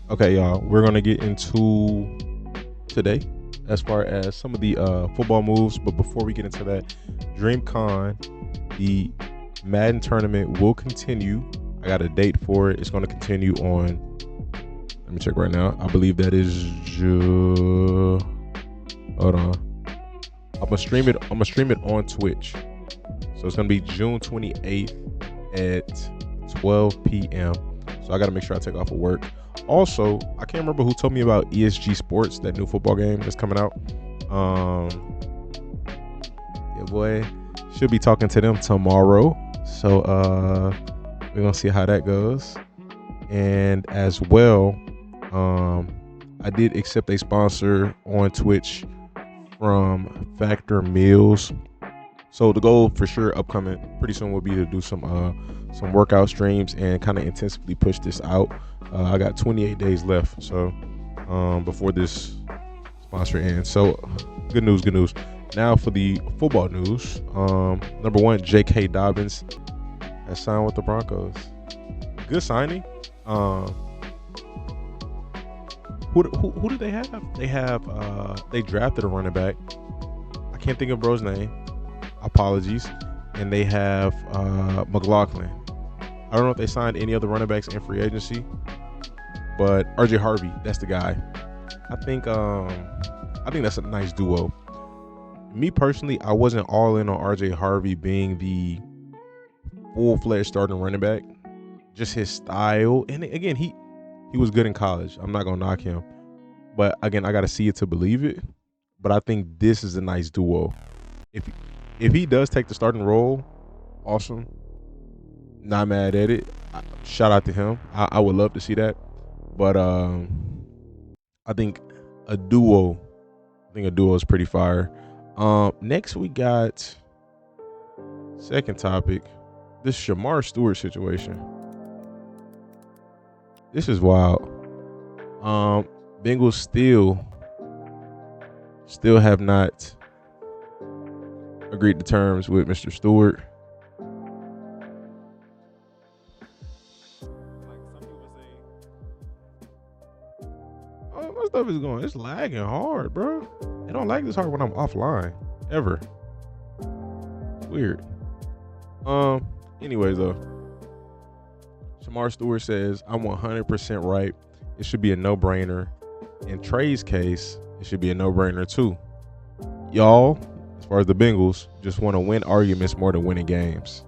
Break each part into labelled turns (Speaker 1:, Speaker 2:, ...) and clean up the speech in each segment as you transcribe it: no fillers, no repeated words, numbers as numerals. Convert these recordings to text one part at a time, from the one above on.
Speaker 1: Okay, y'all, we're gonna get into today as far as some of the football moves. But before we get into that, DreamCon, the Madden tournament will continue. I got a date for it. It's going to continue on. Let me check right now. I believe that is. Hold on. I'm gonna stream it. I'm gonna stream it on Twitch. So it's gonna be June 28th at 12 p.m. So I gotta make sure I take off of work. Also, I can't remember who told me about ESG Sports, that new football game that's coming out. Yeah, boy, should be talking to them tomorrow. So we're gonna see how that goes. And as well, I did accept a sponsor on Twitch from Factor Meals. So the goal for sure upcoming pretty soon will be to do some workout streams and kind of intensively push this out. I got 28 days left, so before this sponsor ends. So good news. Now for the football news. Number one, J.K. Dobbins has signed with the Broncos. Good signing. Who do they have? They drafted a running back. I can't think of bro's name. Apologies. And they have McLaughlin. I don't know if they signed any other running backs in free agency, but RJ Harvey, that's the guy. I think that's a nice duo. Me personally, I wasn't all in on RJ Harvey being the full-fledged starting running back. Just his style, and again, he was good in college. I'm not gonna knock him, but again, I gotta see it to believe it. But I think this is a nice duo. If he does take the starting role, awesome. Not mad at it. Shout out to him. I would love to see that. But I think a duo is pretty fire. Next we got second topic. This Shamar Stewart situation. This is wild. Bengals still have not agreed to terms with Mr. Stewart. Oh, my stuff is going. It's lagging hard, bro. I don't like this hard when I'm offline ever. It's weird. Anyways though, Shamar Stewart says, I'm 100% right. It should be a no-brainer. In Trey's case, it should be a no-brainer too. Y'all, as far as the Bengals, just want to win arguments more than winning games.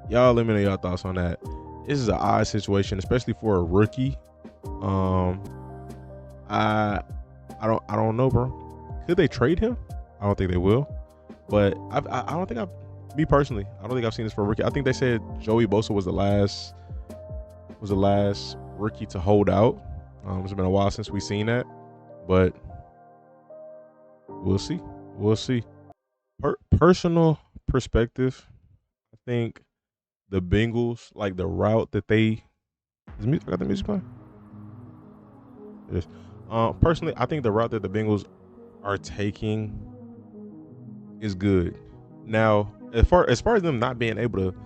Speaker 1: Y'all let me know y'all thoughts on that. This is an odd situation, especially for a rookie. I don't know, bro. Could they trade him? I don't think they will. But I don't think me personally, I don't think I've seen this for a rookie. I think they said Joey Bosa was the last rookie to hold out. It's been a while since we've seen that, but we'll see. Personal perspective, I think the Bengals, like the route that I got the music playing? It is. Personally, I think the route that the Bengals are taking is good. Now, as far as them not being able to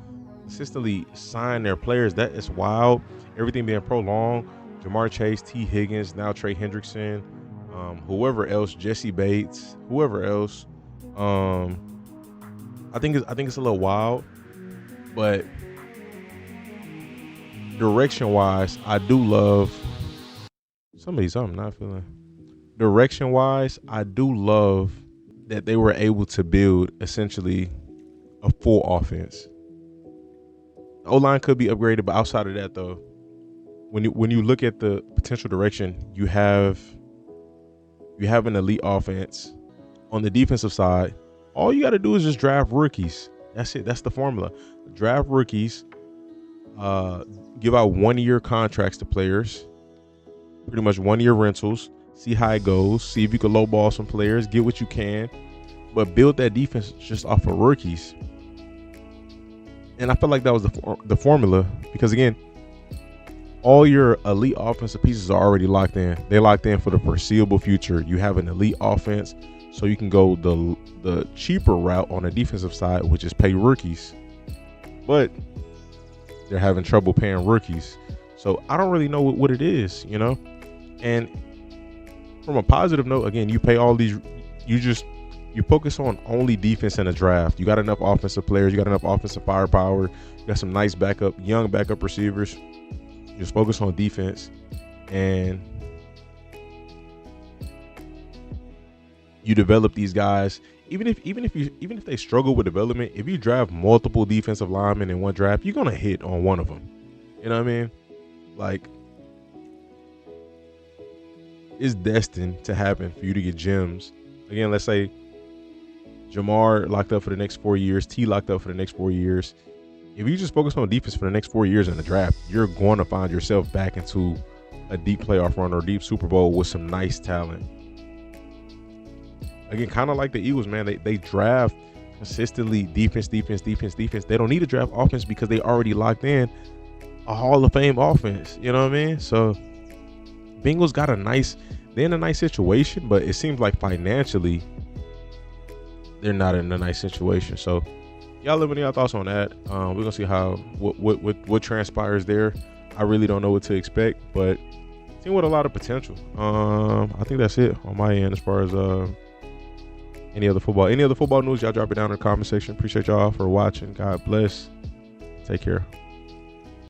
Speaker 1: consistently sign their players, that is wild. Everything being prolonged. Jamar Chase, T. Higgins, now Trey Hendrickson, whoever else, Jesse Bates, whoever else. I think it's a little wild, but direction-wise, I do love something I'm not feeling. Direction-wise, I do love that they were able to build essentially a full offense. The O-line could be upgraded, but outside of that, though, when you look at the potential direction, you have an elite offense. On the defensive side, all you got to do is just draft rookies. That's it. That's the formula. Draft rookies, give out 1-year contracts to players, pretty much 1-year rentals, see how it goes, see if you can lowball some players, get what you can, but build that defense just off of rookies. And I felt like that was the formula because, again, all your elite offensive pieces are already locked in. They're locked in for the foreseeable future. You have an elite offense, so you can go the cheaper route on the defensive side, which is pay rookies. But they're having trouble paying rookies. So I don't really know what it is, you know? And from a positive note, again, you pay all these, you focus on only defense in a draft. You got enough offensive players, you got enough offensive firepower, you got some nice young backup receivers. Just focus on defense, and you develop these guys. Even if they struggle with development, if you draft multiple defensive linemen in one draft, you're gonna hit on one of them. You know what I mean? Like, it's destined to happen for you to get gems. Again, let's say Jamar locked up for the next 4 years, T locked up for the next 4 years. If you just focus on defense for the next 4 years in the draft, you're going to find yourself back into a deep playoff run or a deep Super Bowl with some nice talent. Again, kind of like the Eagles, man. They draft consistently defense. They don't need to draft offense because they already locked in a Hall of Fame offense. You know what I mean? So Bengals got they're in a nice situation, but it seems like financially they're not in a nice situation. So y'all let me know your thoughts on that. We're gonna see what transpires there. I really don't know what to expect, but team with a lot of potential. I think that's it on my end as far as any other football news. Y'all drop it down in the comment section. Appreciate y'all for watching. God bless. Take care.